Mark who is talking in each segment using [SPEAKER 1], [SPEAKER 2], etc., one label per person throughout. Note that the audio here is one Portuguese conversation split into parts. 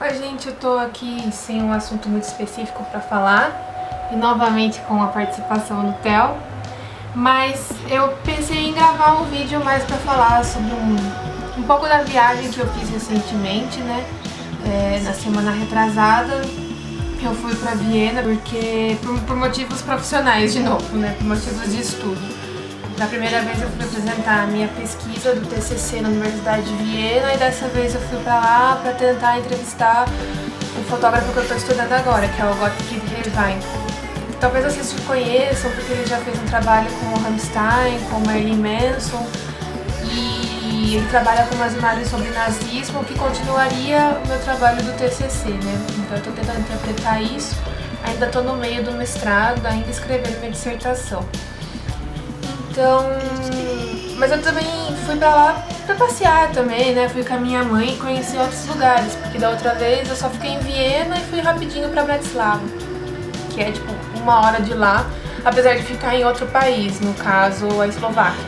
[SPEAKER 1] Oi gente, eu tô aqui sem um assunto muito específico pra falar e novamente com a participação do Theo, mas eu pensei em gravar um vídeo mais pra falar sobre um pouco da viagem que eu fiz recentemente, né? Na semana retrasada eu fui pra Viena porque por motivos profissionais de novo, né? Por motivos de estudo. Da primeira vez eu fui apresentar a minha pesquisa do TCC na Universidade de Viena e dessa vez eu fui pra lá pra tentar entrevistar o fotógrafo que eu tô estudando agora, que é o Gottfried Helfwein. Talvez vocês conheçam porque ele já fez um trabalho com o Rammstein, com o Marilyn Manson e ele trabalha com umas imagens sobre nazismo que continuaria o meu trabalho do TCC, né? Então eu tô tentando interpretar isso, ainda tô no meio do mestrado, ainda escrevendo minha dissertação. Então, mas eu também fui pra lá pra passear também, né? Fui com a minha mãe e conheci outros lugares, porque da outra vez eu só fiquei em Viena e fui rapidinho pra Bratislava, que é tipo 1 hora de lá, apesar de ficar em outro país, no caso a Eslováquia.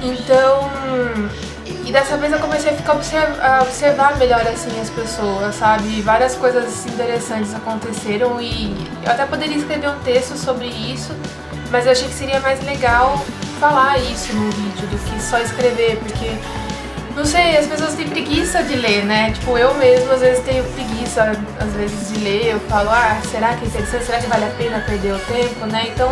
[SPEAKER 1] Então, e dessa vez eu comecei a observar melhor assim as pessoas, sabe? Várias coisas interessantes aconteceram e eu até poderia escrever um texto sobre isso, mas eu achei que seria mais legal falar isso no vídeo do que só escrever, porque, não sei, as pessoas têm preguiça de ler, né? Tipo, eu mesma às vezes tenho preguiça, às vezes, de ler, eu falo, será que é interessante, será que vale a pena perder o tempo, né? Então,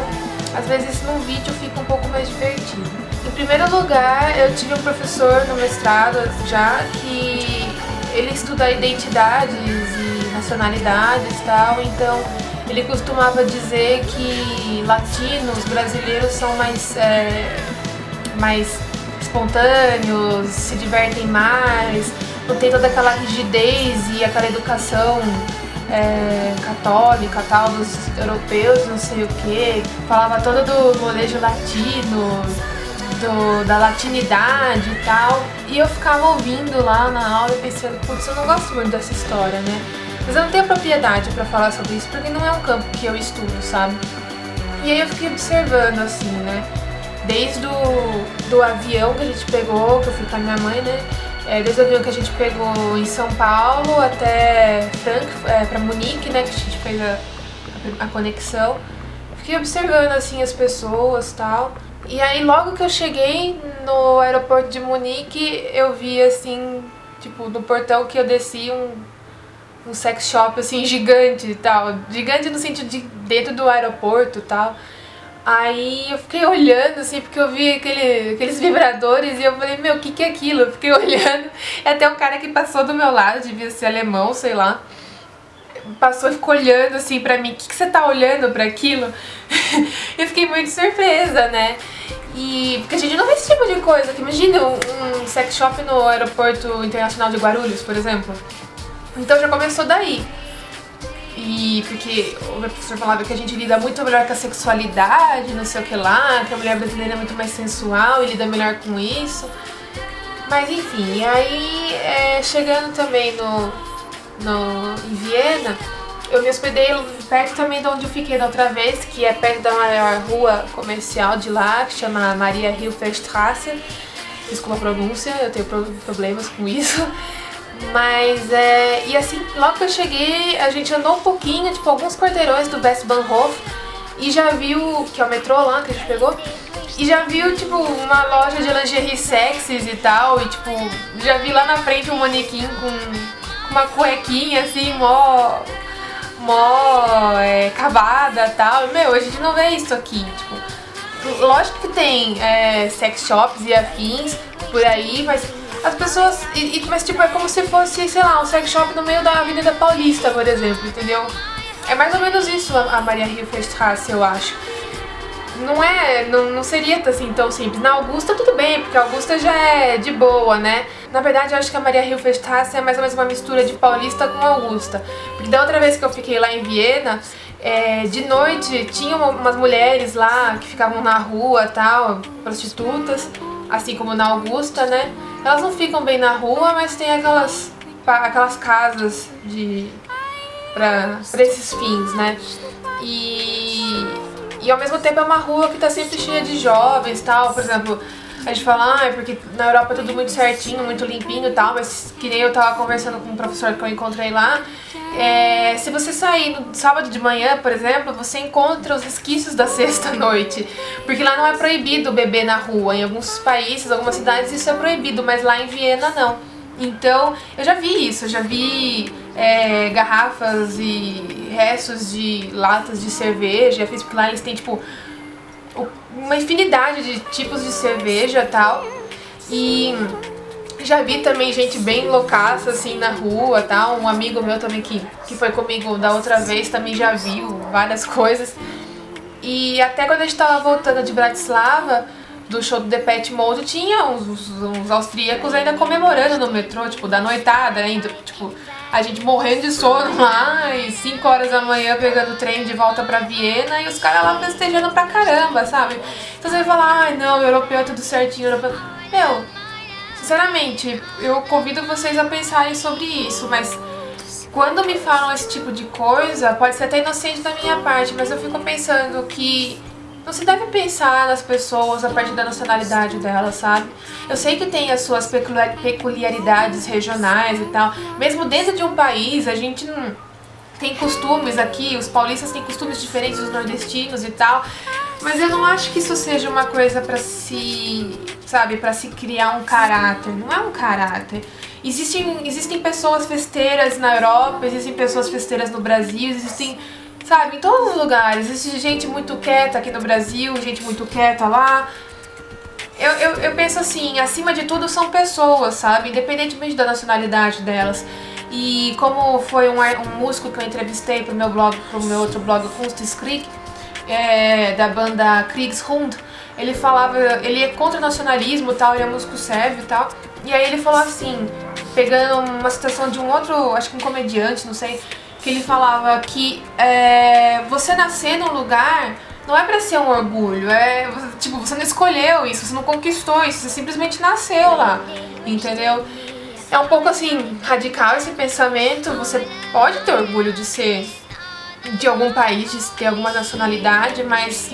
[SPEAKER 1] às vezes num vídeo fica um pouco mais divertido. Em primeiro lugar, eu tive um professor no mestrado já que ele estuda identidades e nacionalidades e tal, então ele costumava dizer que latinos, brasileiros são mais espontâneos, se divertem mais, não tem toda aquela rigidez e aquela educação católica, tal, dos europeus, não sei o que, falava todo do molejo latino, da latinidade e tal, e eu ficava ouvindo lá na aula e pensando, putz, eu não gosto muito dessa história, né? Mas eu não tenho propriedade pra falar sobre isso, porque não é um campo que eu estudo, sabe? E aí eu fiquei observando, assim, né? Desde do avião que a gente pegou, que eu fui com a minha mãe, né? Desde o avião que a gente pegou em São Paulo até pra Munique, né? Que a gente fez a conexão. Fiquei observando, assim, as pessoas e tal. E aí logo que eu cheguei no aeroporto de Munique, eu vi, assim, tipo, no portão que eu desci um sex shop, assim, gigante e tal. Gigante no sentido de dentro do aeroporto e tal. Aí eu fiquei olhando, assim, porque eu vi aqueles vibradores e eu falei, meu, o que é aquilo? Eu fiquei olhando. E até um cara que passou do meu lado, devia ser alemão, sei lá. Passou e ficou olhando, assim, pra mim. O que você tá olhando pra aquilo? Eu fiquei muito surpresa, né? E porque a gente não vê esse tipo de coisa. Imagina um sex shop no aeroporto internacional de Guarulhos, por exemplo. Então já começou daí. E porque o meu professor falava que a gente lida muito melhor com a sexualidade, não sei o que lá, que a mulher brasileira é muito mais sensual e lida melhor com isso. Mas enfim, e aí chegando também em Viena, eu me hospedei perto também de onde eu fiquei da outra vez, que é perto da maior rua comercial de lá, que chama Maria-Hilfer-Straße. Desculpa a pronúncia, eu tenho problemas com isso. Mas, e assim, logo que eu cheguei, a gente andou um pouquinho, tipo, alguns quarteirões do Westbahnhof e já viu, que é o metrô lá que a gente pegou, e já viu, tipo, uma loja de lingerie sexys e tal, e tipo, já vi lá na frente um manequim com uma cuequinha, assim, mó cavada e tal. Meu, a gente não vê isso aqui, tipo, lógico que tem sex shops e afins por aí, mas as pessoas, mas tipo, é como se fosse, sei lá, um sex shop no meio da Avenida Paulista, por exemplo, entendeu? É mais ou menos isso a Maria-Hilfer-Straße, eu acho. Não seria assim tão simples. Na Augusta tudo bem, porque a Augusta já é de boa, né? Na verdade eu acho que a Maria-Hilfer-Straße é mais ou menos uma mistura de Paulista com Augusta. Porque da outra vez que eu fiquei lá em Viena, de noite tinha umas mulheres lá que ficavam na rua, tal, prostitutas, assim como na Augusta, né? Elas não ficam bem na rua, mas tem aquelas casas pra esses fins, né? E ao mesmo tempo é uma rua que tá sempre cheia de jovens, tal. Por exemplo, A gente fala, é porque na Europa é tudo muito certinho, muito limpinho e tal, mas que nem eu tava conversando com um professor que eu encontrei lá, se você sair no sábado de manhã, por exemplo, você encontra os resquícios da sexta-noite, porque lá não é proibido beber na rua. Em alguns países, algumas cidades isso é proibido, mas lá em Viena não. Então, eu já vi isso, eu já vi garrafas e restos de latas de cerveja. Eu fiz porque lá eles têm, tipo, uma infinidade de tipos de cerveja e tal. E já vi também gente bem loucaça, assim, na rua e tal. Um amigo meu também que foi comigo da outra vez também já viu várias coisas. E até quando a gente tava voltando de Bratislava, do show do Depeche Mode, tinha uns austríacos ainda comemorando no metrô, tipo, da noitada ainda, tipo, a gente morrendo de sono lá e 5 horas da manhã pegando o trem de volta pra Viena e os caras lá festejando pra caramba, sabe? Então você vai falar, ai não, europeu é tudo certinho, europeu... Meu, sinceramente, eu convido vocês a pensarem sobre isso, mas quando me falam esse tipo de coisa, pode ser até inocente da minha parte, mas eu fico pensando que não se deve pensar nas pessoas a partir da nacionalidade delas, sabe? Eu sei que tem as suas peculiaridades regionais e tal. Mesmo dentro de um país, a gente não tem costumes aqui, os paulistas têm costumes diferentes dos nordestinos e tal. Mas eu não acho que isso seja uma coisa pra se, sabe, pra se criar um caráter. Não é um caráter. Existem pessoas festeiras na Europa, existem pessoas festeiras no Brasil, existem... Sabe, em todos os lugares, existe gente muito quieta aqui no Brasil, gente muito quieta lá. Eu penso assim, acima de tudo são pessoas, sabe, independentemente da nacionalidade delas. E como foi um músico que eu entrevistei pro meu outro blog, Kunstkrieg, da banda Kriegshund, ele é contra o nacionalismo e tal, ele é músico sérvio e tal. E aí ele falou assim, pegando uma citação de um outro, acho que um comediante, não sei, que ele falava que você nascer num lugar não é pra ser um orgulho, tipo, você não escolheu isso, você não conquistou isso, você simplesmente nasceu lá, entendeu? É um pouco assim, radical esse pensamento. Você pode ter orgulho de ser de algum país, de ter alguma nacionalidade, mas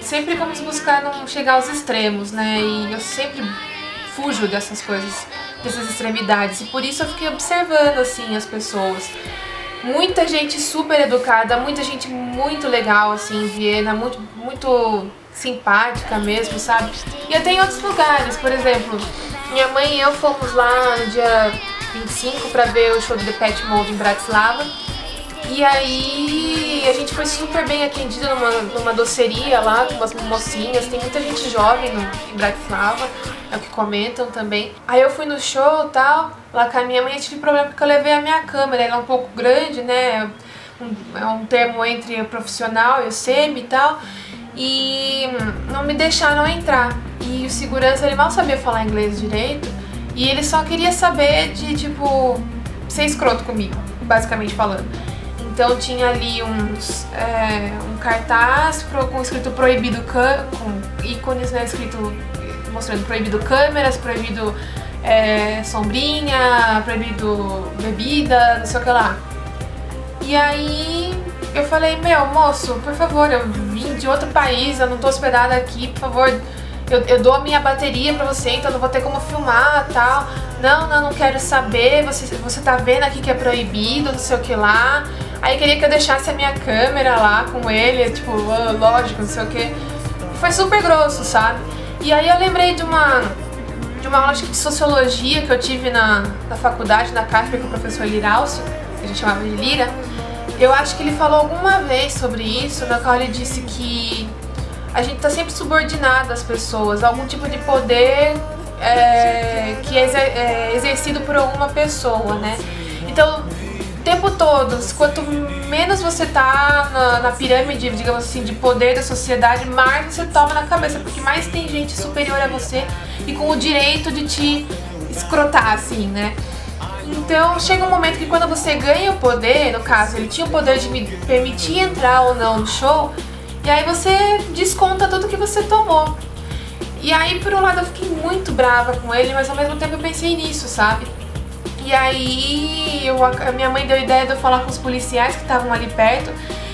[SPEAKER 1] sempre vamos buscar não chegar aos extremos, né? E eu sempre fujo dessas coisas, dessas extremidades, e por isso eu fiquei observando assim as pessoas. Muita gente super educada, muita gente muito legal, assim, em Viena, muito simpática mesmo, sabe? E até em outros lugares, por exemplo, minha mãe e eu fomos lá no dia 25 pra ver o show do Depeche Mode em Bratislava. E aí a gente foi super bem atendida numa doceria lá, com umas mocinhas, tem muita gente jovem em Bratislava, é o que comentam também. Aí eu fui no show e tal, lá com a minha mãe, eu tive problema porque eu levei a minha câmera, ela é um pouco grande, né, é um termo entre o profissional e o semi e tal, e não me deixaram entrar. E o segurança, ele mal sabia falar inglês direito, e ele só queria saber de, tipo, ser escroto comigo, basicamente falando. Então tinha ali um cartaz com escrito proibido, com ícones, né, escrito mostrando proibido câmeras, proibido sombrinha, proibido bebida, não sei o que lá. E aí eu falei, meu moço, por favor, eu vim de outro país, eu não tô hospedada aqui, por favor, eu dou a minha bateria pra você, então não vou ter como filmar e tal. Não quero saber, você tá vendo aqui que é proibido, não sei o que lá. Aí queria que eu deixasse a minha câmera lá com ele, tipo, lógico, não sei o que. Foi super grosso, sabe? E aí eu lembrei de uma aula, acho que de sociologia, que eu tive na faculdade, na cátedra, com o professor Liraucio, que a gente chamava de Lira. Eu acho que ele falou alguma vez sobre isso, na qual ele disse que a gente tá sempre subordinado às pessoas, a algum tipo de poder que é exercido por alguma pessoa, né? Então, o tempo todo, quanto menos você tá na pirâmide, digamos assim, de poder da sociedade, mais você toma na cabeça, porque mais tem gente superior a você e com o direito de te escrotar, assim, né? Então chega um momento que quando você ganha o poder, no caso, ele tinha o poder de me permitir entrar ou não no show, e aí você desconta tudo que você tomou. E aí, por um lado, eu fiquei muito brava com ele, mas ao mesmo tempo eu pensei nisso, sabe? E aí a minha mãe deu a ideia de eu falar com os policiais que estavam ali perto.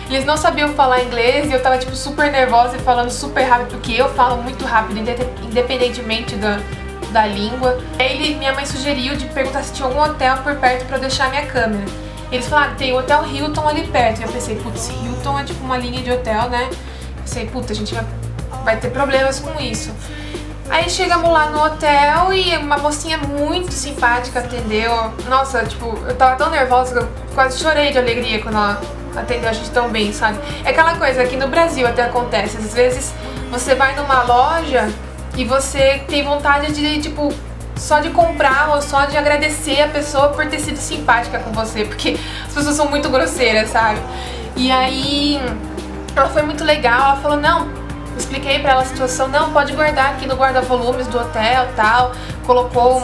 [SPEAKER 1] Eles não sabiam falar inglês e eu tava tipo super nervosa e falando super rápido, porque eu falo muito rápido, independentemente da língua. Aí minha mãe sugeriu de perguntar se tinha algum hotel por perto pra eu deixar minha câmera. Eles falaram, tem o Hotel Hilton ali perto. E eu pensei, putz, Hilton é tipo uma linha de hotel, né? Pensei, puta, a gente vai ter problemas com isso. Aí chegamos lá no hotel e uma mocinha muito simpática atendeu. Nossa, tipo, eu tava tão nervosa que eu quase chorei de alegria quando ela atendeu a gente tão bem, sabe? É aquela coisa, aqui no Brasil até acontece. Às vezes você vai numa loja e você tem vontade de, tipo, só de comprar ou só de agradecer a pessoa por ter sido simpática com você, porque as pessoas são muito grosseiras, sabe? E aí ela foi muito legal, ela falou, não, expliquei pra ela a situação, não, pode guardar aqui no guarda-volumes do hotel e tal, colocou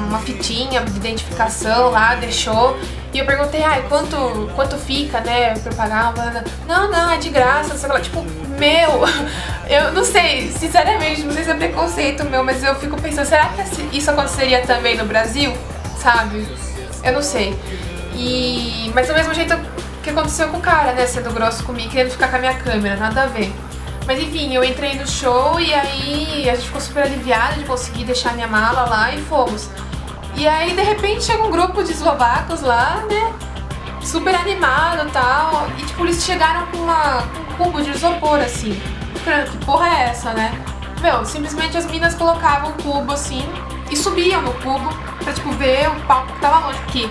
[SPEAKER 1] uma fitinha de identificação lá, deixou, e eu perguntei, ai, quanto fica, né, pra pagar? Não, é de graça, sei lá, tipo, meu, eu não sei, sinceramente, não sei se é preconceito meu, mas eu fico pensando, será que isso aconteceria também no Brasil, sabe? Eu não sei. Mas do mesmo jeito que aconteceu com o cara, né, sendo grosso comigo, querendo ficar com a minha câmera, nada a ver. Mas enfim, eu entrei no show e aí a gente ficou super aliviada de conseguir deixar minha mala lá e fomos. E aí de repente chega um grupo de eslovacos lá, né, super animado e tal, e tipo, eles chegaram com um cubo de isopor assim. Que porra é essa, né? Meu, simplesmente as minas colocavam o cubo assim e subiam no cubo pra tipo ver o palco que tava longe, porque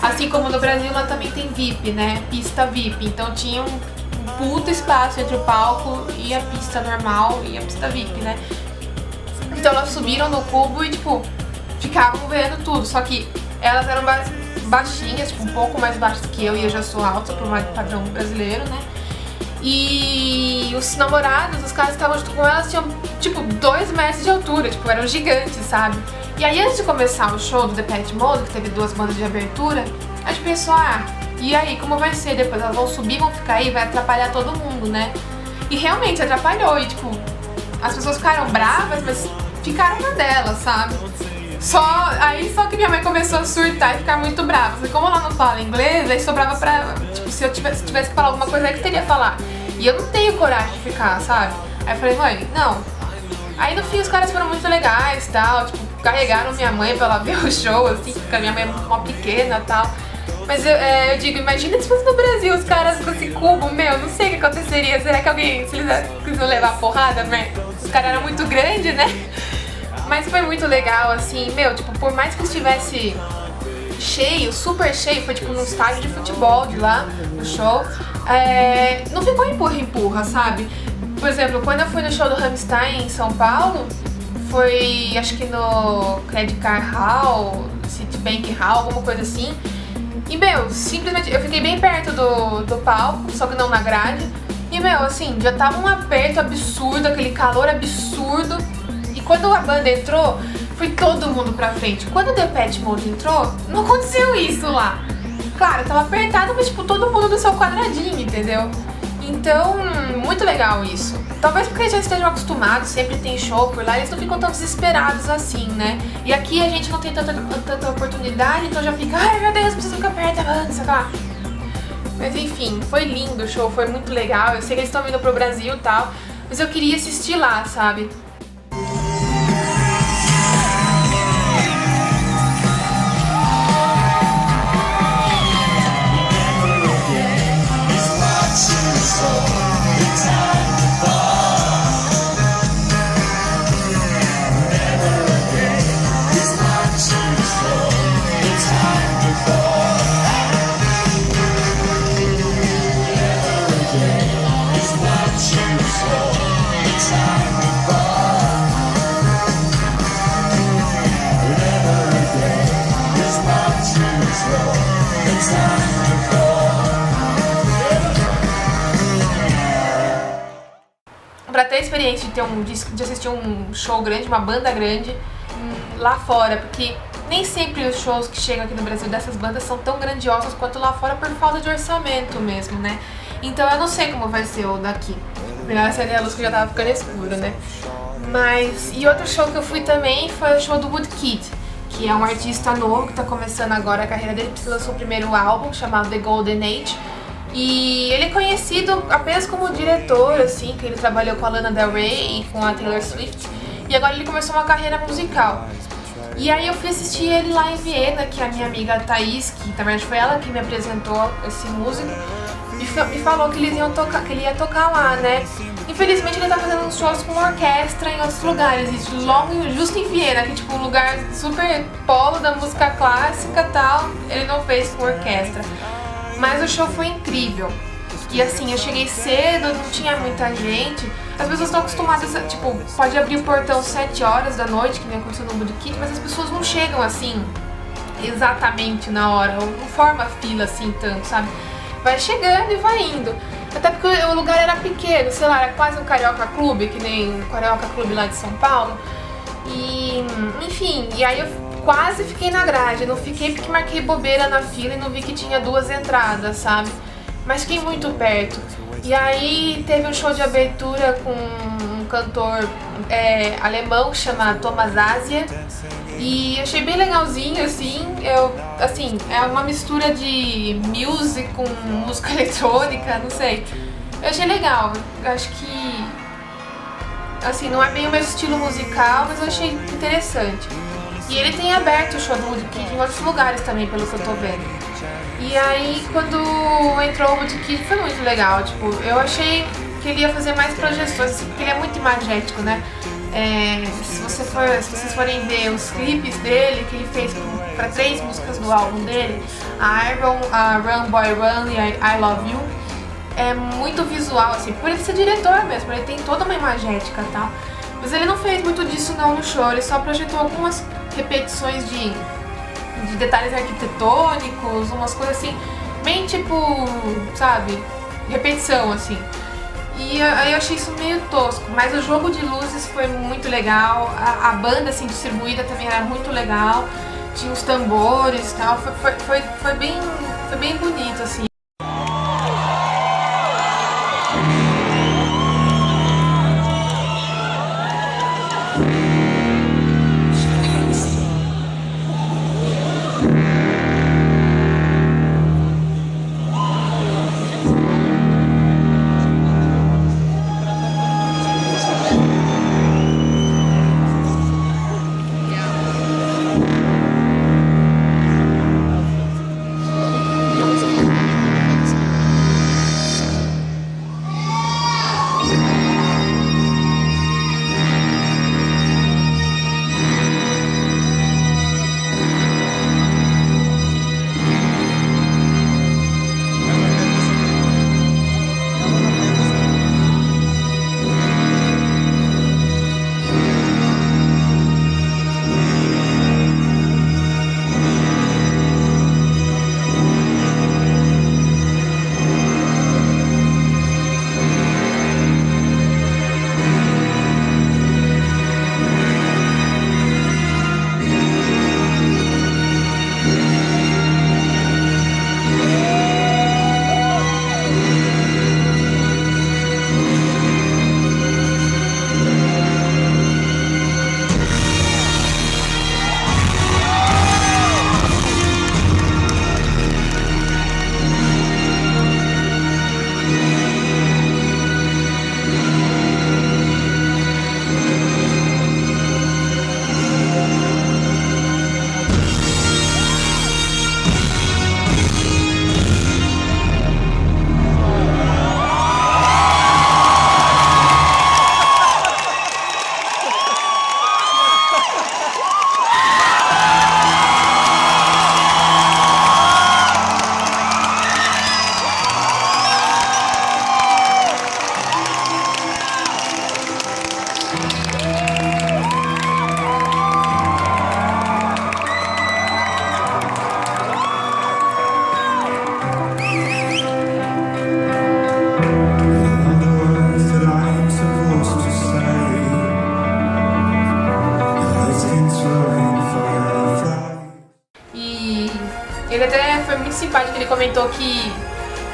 [SPEAKER 1] assim como no Brasil lá também tem VIP, né, pista VIP, então tinha um puta espaço entre o palco e a pista normal e a pista VIP, né? Então elas subiram no cubo e, tipo, ficavam vendo tudo. Só que elas eram baixinhas, tipo, um pouco mais baixas que eu, e eu já sou alta pro padrão brasileiro, né? E os namorados, os caras que estavam junto com elas, tinham, tipo, 2 metros de altura, tipo, eram gigantes, sabe? E aí, antes de começar o show do Depeche Mode, que teve 2 bandas de abertura, a gente pensou, e aí, como vai ser depois? Elas vão subir, vão ficar aí, vai atrapalhar todo mundo, né? E realmente atrapalhou, e tipo, as pessoas ficaram bravas, mas ficaram na delas, sabe? Só que minha mãe começou a surtar e ficar muito brava. Porque como ela não fala inglês, aí sobrava pra, tipo, se eu tivesse que falar alguma coisa, aí que teria que falar. E eu não tenho coragem de ficar, sabe? Aí eu falei, mãe, não. Aí no fim os caras foram muito legais e tal, tipo, carregaram minha mãe pra ela ver o show, assim, porque a minha mãe é uma pequena e tal. Mas eu digo, imagina se fosse no Brasil os caras com esse cubo, meu, não sei o que aconteceria. Será que alguém, se eles quisessem levar a porrada, né? Os caras eram muito grandes, né? Mas foi muito legal, assim, meu, tipo, por mais que estivesse cheio, super cheio, foi tipo num estádio de futebol de lá, no show, não ficou empurra-empurra, sabe? Por exemplo, quando eu fui no show do Rammstein em São Paulo, foi, acho que no Credit Card Hall, Citibank Hall, alguma coisa assim. E, meu, simplesmente, eu fiquei bem perto do palco, só que não na grade. E, meu, assim, já tava um aperto absurdo, aquele calor absurdo. E quando a banda entrou, foi todo mundo pra frente. Quando o Depeche Mode entrou, não aconteceu isso lá. Claro, tava apertado, mas, tipo, todo mundo no seu quadradinho, entendeu? Então, muito legal isso. Talvez porque eles já estejam acostumados, sempre tem show por lá, eles não ficam tão desesperados assim, né? E aqui a gente não tem tanta oportunidade, então já fica, ai meu Deus, preciso ficar perto da banda, sei lá. Mas enfim, foi lindo o show, foi muito legal. Eu sei que eles estão vindo pro Brasil e tal, mas eu queria assistir lá, sabe? Pra ter a experiência de assistir um show grande, uma banda grande lá fora, porque nem sempre os shows que chegam aqui no Brasil dessas bandas são tão grandiosos quanto lá fora por falta de orçamento mesmo, né? Então eu não sei como vai ser o daqui. Melhor acender a luz que já tava ficando escuro, né? E outro show que eu fui também foi o show do Woodkid, que é um artista novo que tá começando agora a carreira dele, lançou o primeiro álbum chamado The Golden Age. E ele é conhecido apenas como diretor, assim, que ele trabalhou com a Lana Del Rey e com a Taylor Swift. E agora ele começou uma carreira musical. E aí eu fui assistir ele lá em Viena, que a minha amiga Thaís, que na verdade foi ela que me apresentou esse músico, me falou que ele ia tocar lá, né? Infelizmente ele tá fazendo uns shows com orquestra em outros lugares, justo em Viena, que é tipo um lugar super polo da música clássica e tal, ele não fez com orquestra. Mas o show foi incrível. E assim, eu cheguei cedo, não tinha muita gente. As pessoas estão acostumadas a, tipo, pode abrir o portão 7 horas da noite, que nem aconteceu no Budikit, mas as pessoas não chegam assim, exatamente na hora, não forma fila assim tanto, sabe? Vai chegando e vai indo. Até porque o lugar era pequeno, sei lá, era quase um Carioca Clube, que nem o Carioca Clube lá de São Paulo. E, enfim, e aí eu quase fiquei na grade, não fiquei porque marquei bobeira na fila e não vi que tinha 2 entradas, sabe? Mas fiquei muito perto. E aí teve um show de abertura com um cantor alemão chamado Thomas Asia. E achei bem legalzinho, assim, é uma mistura de music com música eletrônica, não sei. Eu achei legal, eu acho que, assim, não é bem o meu estilo musical, mas eu achei interessante. E ele tem aberto o show do Budikit em outros lugares também, pelo que eu tô vendo. E aí, quando entrou o Budikit, foi muito legal, tipo, eu achei que ele ia fazer mais projeções, assim, porque ele é muito imagético, né? Se vocês forem ver os clipes dele, que ele fez para 3 músicas do álbum dele, a Iron, a Run Boy Run e a I Love You, é muito visual, assim, por ele ser diretor mesmo, ele tem toda uma imagética e tal. Mas ele não fez muito disso não no show, ele só projetou algumas repetições de detalhes arquitetônicos, umas coisas assim, bem tipo, sabe, repetição, assim. E aí eu achei isso meio tosco, mas o jogo de luzes foi muito legal, a banda assim distribuída também era muito legal, tinha os tambores e tal, foi bem bonito, assim. Ele até foi muito simpático, ele comentou que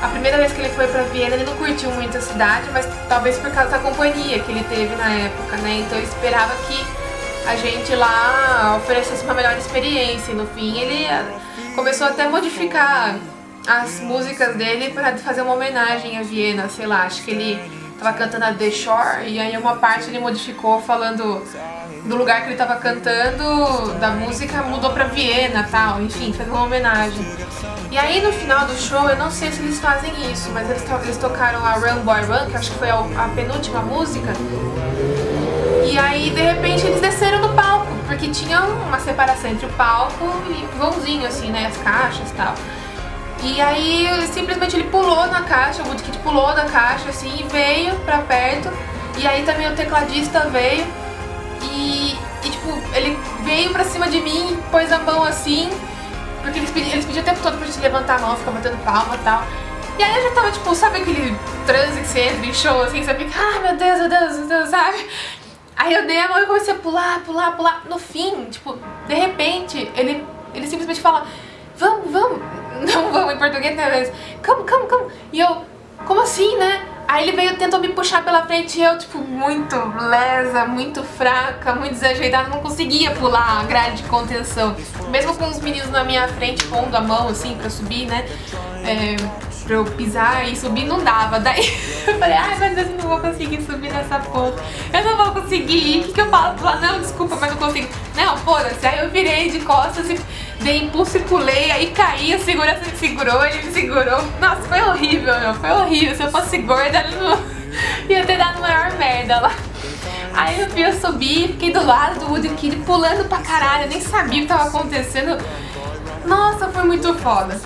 [SPEAKER 1] a primeira vez que ele foi pra Viena ele não curtiu muito a cidade, mas talvez por causa da companhia que ele teve na época, né? Então eu esperava que a gente lá oferecesse uma melhor experiência e no fim ele começou até a modificar as músicas dele pra fazer uma homenagem a Viena, sei lá, acho que ele tava cantando a The Shore e aí uma parte ele modificou falando do lugar que ele tava cantando, da música, mudou pra Viena e tal, enfim, fez uma homenagem. E aí no final do show, eu não sei se eles fazem isso, mas eles tocaram a Run Boy Run, que acho que foi a penúltima música. E aí de repente eles desceram do palco, porque tinha uma separação entre o palco e o vãozinho assim, né, as caixas e tal. E aí simplesmente ele pulou na caixa, o Woodkid pulou na caixa assim e veio pra perto. E aí também o tecladista veio e tipo, ele veio pra cima de mim, pôs a mão assim, porque eles pediam o tempo todo pra gente levantar a mão, ficar batendo palma e tal. E aí eu já tava tipo, sabe aquele transe que você entra em show assim, você fica, ah meu Deus, meu Deus, meu Deus, sabe? Aí eu dei a mão e comecei a pular, pular, pular. No fim, tipo, de repente, ele simplesmente fala, vamos, vamos. Não vamos em português, né? Mas, come. E eu, como assim, né? Aí ele veio, tentou me puxar pela frente e eu, tipo, muito lesa, muito fraca, muito desajeitada, não conseguia pular a grade de contenção. Mesmo com os meninos na minha frente pondo a mão, assim, pra subir, né? Pra eu pisar e subir, não dava. Daí eu falei, ai meu Deus, eu não vou conseguir subir nessa porra. Eu não vou conseguir ir. O que eu falo? Não, desculpa, mas não consigo. Não, foda-se. Aí eu virei de costas e dei impulso e pulei. Aí caí, a segurança me segurou, ele me segurou. Nossa, foi horrível, meu. Foi horrível. Se eu fosse gorda, não ia ter dado maior merda lá. Aí eu subi, fiquei do lado do Woodkid pulando pra caralho. Eu nem sabia o que tava acontecendo. Nossa, foi muito foda.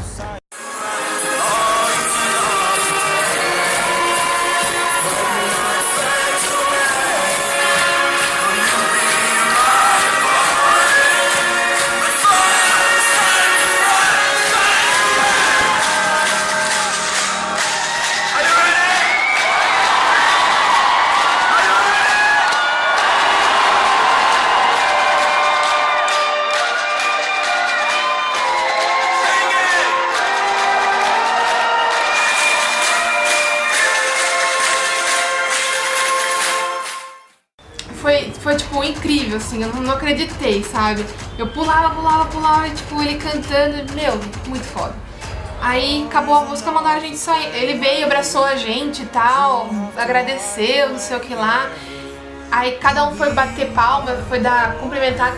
[SPEAKER 1] Foi tipo incrível, assim, eu não acreditei, sabe? Eu pulava e tipo, ele cantando, meu, muito foda. Aí acabou a música, mandaram a gente sair. Ele veio, abraçou a gente e tal, agradeceu, não sei o que lá. Aí cada um foi bater palma, foi cumprimentar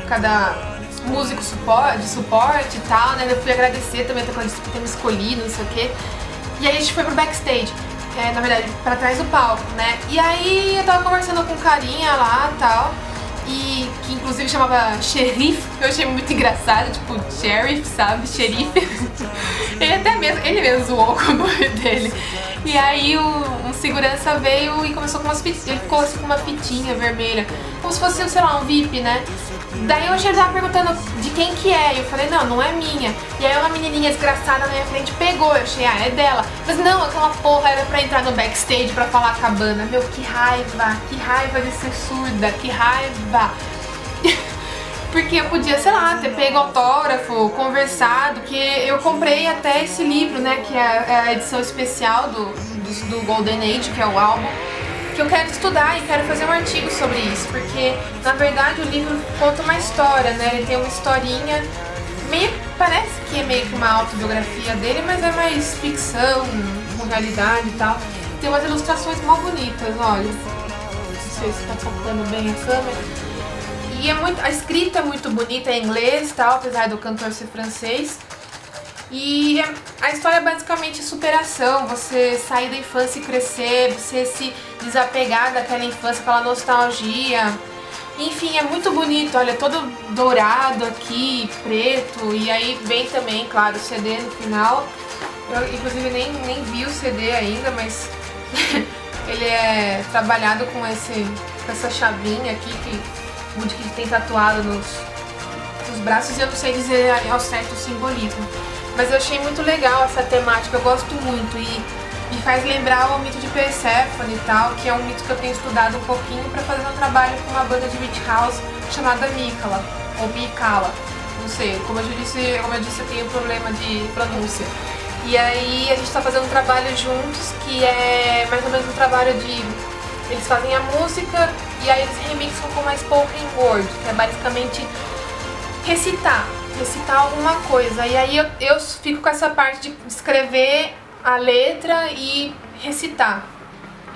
[SPEAKER 1] cada músico de suporte e tal, né? Eu fui agradecer também por ter me escolhido, não sei o que. E aí a gente foi pro backstage. Na verdade, pra trás do palco, né? E aí eu tava conversando com um carinha lá e tal, e que inclusive chamava Xerife, eu achei muito engraçado, tipo, Sheriff, sabe? Xerife. Ele mesmo zoou com o nome dele. E aí um segurança veio e começou com umas fitinhas, ele ficou assim com uma fitinha vermelha, como se fosse, sei lá, um VIP, né? Daí eu achei que ele tava perguntando de quem que é, e eu falei, não é minha. E aí uma menininha desgraçada na minha frente pegou, eu achei, é dela. Mas não, aquela porra era pra entrar no backstage pra falar com a banda. Meu, que raiva de ser surda, que raiva. Porque eu podia, sei lá, ter pego autógrafo, conversado, que eu comprei até esse livro, né, que é a edição especial do Golden Age, que é o álbum, que eu quero estudar e quero fazer um artigo sobre isso, porque na verdade o livro conta uma história, né, ele tem uma historinha, parece que é meio que uma autobiografia dele, mas é mais ficção, com realidade e tal. Tem umas ilustrações mó bonitas, olha, não sei se tá focando bem a câmera. E a escrita é muito bonita em inglês, tal, apesar do cantor ser francês. E a história é basicamente superação, você sair da infância e crescer, você se desapegar daquela infância, aquela nostalgia. Enfim, é muito bonito, olha, todo dourado aqui, preto, e aí vem também, claro, o CD no final. Eu inclusive nem vi o CD ainda, mas ele é trabalhado com essa chavinha aqui que o Woodkid tem tatuado nos braços, e eu não sei dizer ao certo o simbolismo. Mas eu achei muito legal essa temática, eu gosto muito, e faz lembrar o mito de Perséfone e tal, que é um mito que eu tenho estudado um pouquinho para fazer um trabalho com uma banda de beat house chamada Mikala, ou Mikala, não sei, como eu disse, eu tenho problema de pronúncia. E aí a gente tá fazendo um trabalho juntos, que é mais ou menos um trabalho de... Eles fazem a música e aí eles remixam com mais spoken word, que é basicamente recitar. recitar alguma coisa. E aí eu fico com essa parte de escrever a letra e recitar.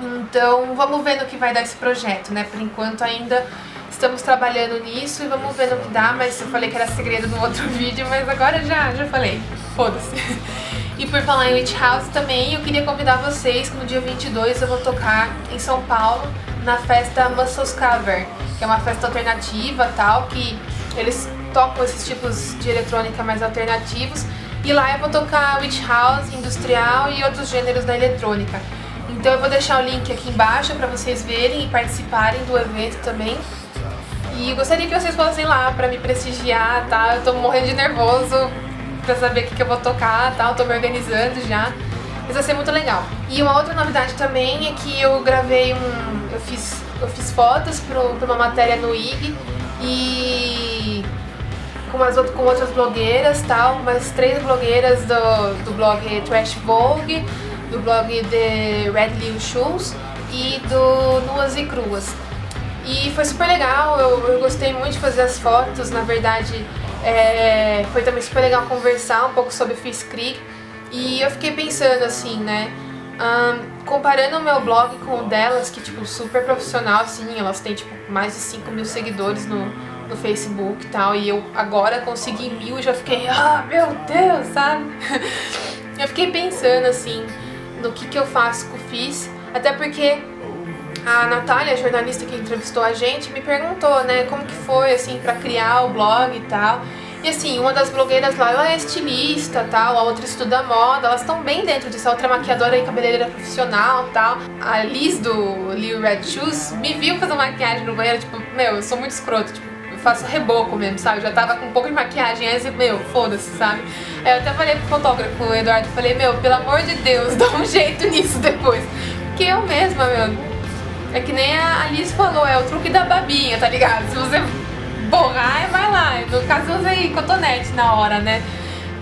[SPEAKER 1] Então vamos ver no que vai dar esse projeto, né? Por enquanto ainda estamos trabalhando nisso e vamos ver no que dá, mas eu falei que era segredo no outro vídeo, mas agora já falei, foda-se. E por falar em Witch House também, eu queria convidar vocês que no dia 22 eu vou tocar em São Paulo na festa Muscles Cover, que é uma festa alternativa tal, que eles tocam esses tipos de eletrônica mais alternativos, e lá eu vou tocar Witch House, industrial e outros gêneros da eletrônica. Então eu vou deixar o link aqui embaixo para vocês verem e participarem do evento também. E gostaria que vocês fossem lá pra me prestigiar, tá? Eu tô morrendo de nervoso pra saber o que eu vou tocar, tá? Eu tô me organizando já. Mas vai ser muito legal. E uma outra novidade também é que eu gravei eu fiz fotos pra uma matéria no IG e com outras blogueiras, tal, umas 3 blogueiras do blog Trash Vogue, do blog The Red Lil Shoes e do Nuas e Cruas. E foi super legal, eu gostei muito de fazer as fotos, na verdade foi também super legal conversar um pouco sobre Fizz Creek. E eu fiquei pensando assim, né, comparando o meu blog com o delas, que tipo, super profissional assim, elas têm tipo mais de 5.000 seguidores no Facebook e tal, e eu agora consegui 1.000 e já fiquei, meu Deus, sabe? Eu fiquei pensando assim, no que eu faço com o Fizz, até porque a Natália, a jornalista que entrevistou a gente, me perguntou, né, como que foi, assim, pra criar o blog e tal. E assim, uma das blogueiras lá, ela é estilista e tal, a outra estuda moda, elas estão bem dentro disso, a outra é maquiadora e cabeleireira profissional e tal. A Liz do Lil Red Shoes me viu fazer maquiagem no banheiro, tipo, meu, eu sou muito escroto, tipo, eu faço reboco mesmo, sabe? Eu já tava com um pouco de maquiagem antes e, meu, foda-se, sabe? Aí eu até falei pro fotógrafo, o Eduardo, falei, meu, pelo amor de Deus, dá um jeito nisso depois. Porque eu mesma, meu... É que nem a Liz falou, é o truque da babinha, tá ligado? Se você borrar, vai lá. No caso eu usei cotonete na hora, né?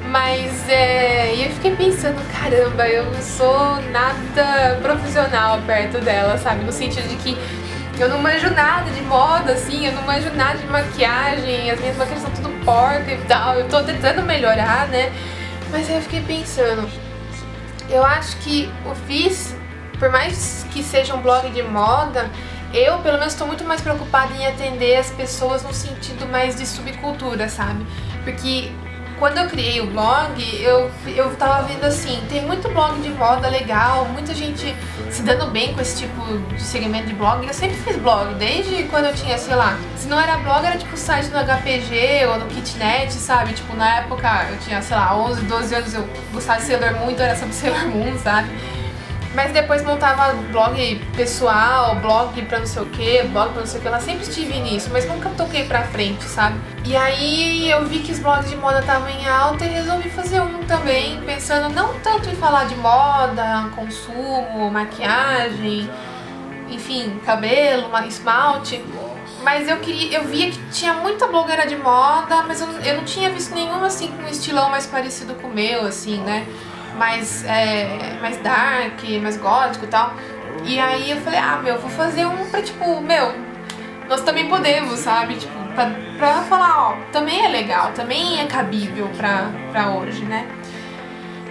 [SPEAKER 1] Mas eu fiquei pensando, caramba, eu não sou nada profissional perto dela, sabe? No sentido de que eu não manjo nada de moda, assim, eu não manjo nada de maquiagem, as minhas maquiagens são tudo porca e tal. Eu tô tentando melhorar, né? Mas aí eu fiquei pensando, eu acho que o Fizz, por mais que seja um blog de moda, eu pelo menos estou muito mais preocupada em atender as pessoas no sentido mais de subcultura, sabe? Porque quando eu criei o blog, eu tava vendo assim, tem muito blog de moda legal, muita gente se dando bem com esse tipo de segmento de blog. Eu sempre fiz blog, desde quando eu tinha, sei lá, se não era blog, era tipo site no HPG ou no Kitnet, sabe? Tipo, na época eu tinha, sei lá, 11, 12 anos, eu gostava de Sailor Moon, então era sobre Sailor Moon, sabe? Mas depois montava blog pessoal, blog pra não sei o que, blog pra não sei o que, eu sempre estive nisso, mas nunca toquei pra frente, sabe? E aí eu vi que os blogs de moda estavam em alta e resolvi fazer um também, pensando não tanto em falar de moda, consumo, maquiagem, enfim, cabelo, esmalte, mas eu via que tinha muita blogueira de moda, mas eu não tinha visto nenhuma assim com um estilão mais parecido com o meu, assim, né? Mais dark, mais gótico e tal. E aí eu falei, meu, vou fazer um pra tipo, meu, nós também podemos, sabe? Tipo, pra falar, ó, também é legal, também é cabível pra hoje, né?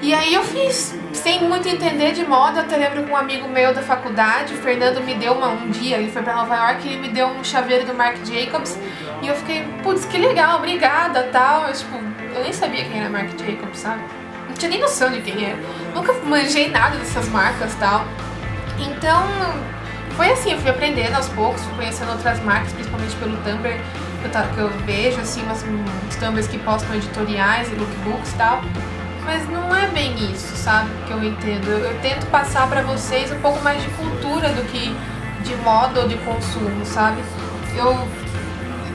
[SPEAKER 1] E aí eu fiz, sem muito entender de moda, até lembro que um amigo meu da faculdade, o Fernando, me deu um dia, ele foi pra Nova York e ele me deu um chaveiro do Marc Jacobs. E eu fiquei, putz, que legal, obrigada, tal. Eu nem sabia quem era Marc Jacobs, sabe? Não tinha nem noção de quem era. Nunca manjei nada dessas marcas e tal. Então, foi assim, eu fui aprendendo aos poucos, fui conhecendo outras marcas, principalmente pelo Tumblr, que eu vejo, assim, uns Tumblrs que postam editoriais e lookbooks e tal. Mas não é bem isso, sabe, que eu entendo. Eu tento passar pra vocês um pouco mais de cultura do que de moda ou de consumo, sabe?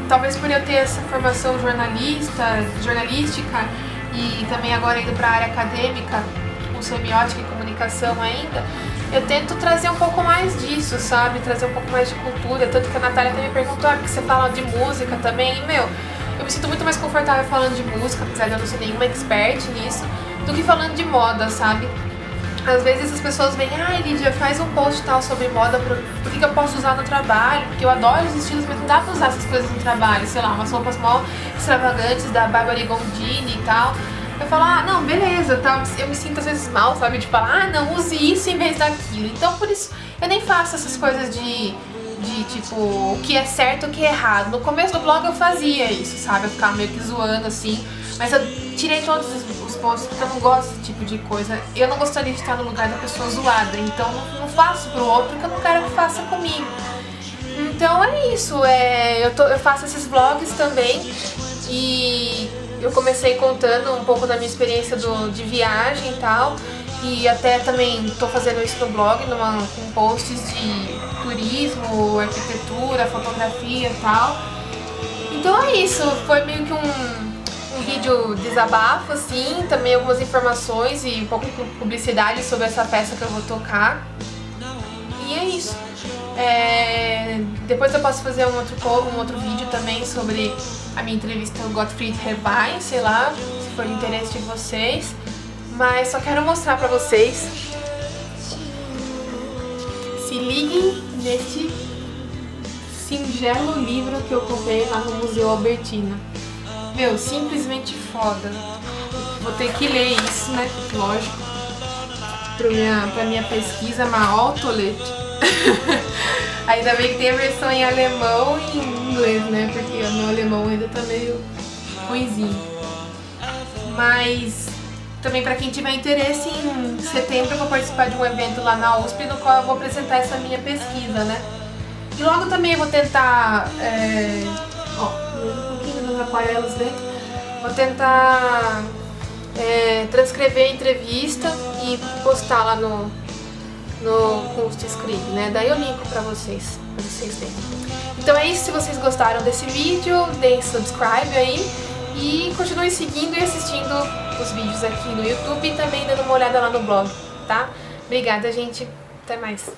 [SPEAKER 1] Talvez por eu ter essa formação jornalística, e também agora indo para a área acadêmica, com semiótica e comunicação ainda, eu tento trazer um pouco mais disso, sabe? Trazer um pouco mais de cultura. Tanto que a Natália até me perguntou, porque você fala de música também? E, meu, eu me sinto muito mais confortável falando de música, apesar de eu não ser nenhuma expert nisso, do que falando de moda, sabe? às vezes as pessoas vêm, Lídia, faz um post tal sobre moda, por que eu posso usar no trabalho? Porque eu adoro os estilos, mas não dá pra usar essas coisas no trabalho, sei lá, umas roupas mó extravagantes da Barbara Gondini e tal. Eu falo, não, beleza, tá? Eu me sinto às vezes mal, sabe? De falar, não, use isso em vez daquilo. Então por isso eu nem faço essas coisas de tipo, o que é certo e o que é errado. No começo do blog eu fazia isso, sabe? Eu ficava meio que zoando assim, mas eu tirei todos os posts porque eu não gosto desse tipo de coisa. Eu não gostaria de estar no lugar da pessoa zoada, então não faço pro outro porque eu não quero que faça comigo. Então é isso, eu faço esses vlogs também e eu comecei contando um pouco da minha experiência de viagem e tal. E até também tô fazendo isso no blog, com posts de turismo, arquitetura, fotografia e tal. Então é isso, foi meio que um vídeo desabafo, assim, também algumas informações e um pouco de publicidade sobre essa peça que eu vou tocar. E é isso. Depois eu posso fazer um outro vídeo também sobre a minha entrevista com Gottfried Herrwein, sei lá, se for de interesse de vocês. Mas só quero mostrar pra vocês. Se liguem neste singelo livro que eu comprei lá no Museu Albertina. Meu, simplesmente foda. Vou ter que ler isso, né? Lógico. Pra minha pesquisa, Maotolet. Ainda bem que tem a versão em alemão e em inglês, né? Porque o meu alemão ainda tá meio ruinzinho. Mas também para quem tiver interesse, em setembro eu vou participar de um evento lá na USP, no qual eu vou apresentar essa minha pesquisa, né? E logo também eu vou tentar, um pouquinho dos aquarelos dentro, vou tentar transcrever a entrevista e postar lá no Kunstscript, né? Daí eu linko pra vocês verem. Então é isso, se vocês gostaram desse vídeo, deem subscribe aí e continuem seguindo e assistindo os vídeos aqui no YouTube e também dando uma olhada lá no blog, tá? Obrigada, gente. Até mais.